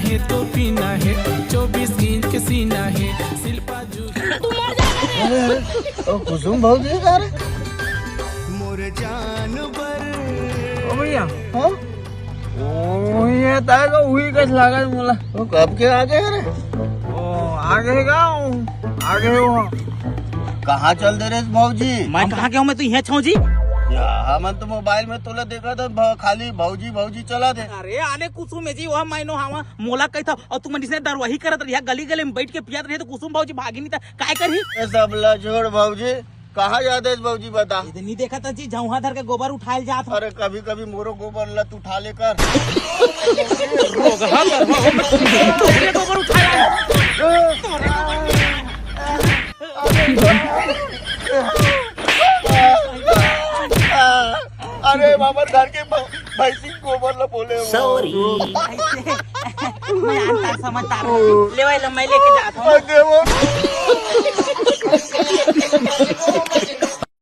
है तो पीना है, 24 इंच के सीना है, शिल्पा जू कुसुम भाजी का रे मोर जानवर। ओ भैया हाँ? ओ ये ताय का हुई कस लागा मला तो कब के आगे रे ओ आगे आगे वो कहाँ चल दे रे भाजी? मैं कहाँ गया हूँ? मैं तो यहाँ छाऊ जी। या मन तो मोबाइल में तोला देखा था खाली भौजी भौजी चला दे। अरे आने कुसुम में जी वह मैनो हवा मोला कही था और तुम जिसने दरवाही करत रही गली गली में बैठ के पियात रही तो कुसुम भाजी भागी नहीं था काय करी। ये सब ला छोड़ भौजी, कहाँ जाते भौजी बता। इधर नहीं देखा था जी जहाँ धर के गोबर उठाए जात। अरे कभी कभी मोरो गोबर लत उठा लेकर गोबर उठाए अरे बाबा घर के भैंसी गोबर ला बोले सॉरी मैं अंतर समझदार ले मैं लेके जाता हूँ।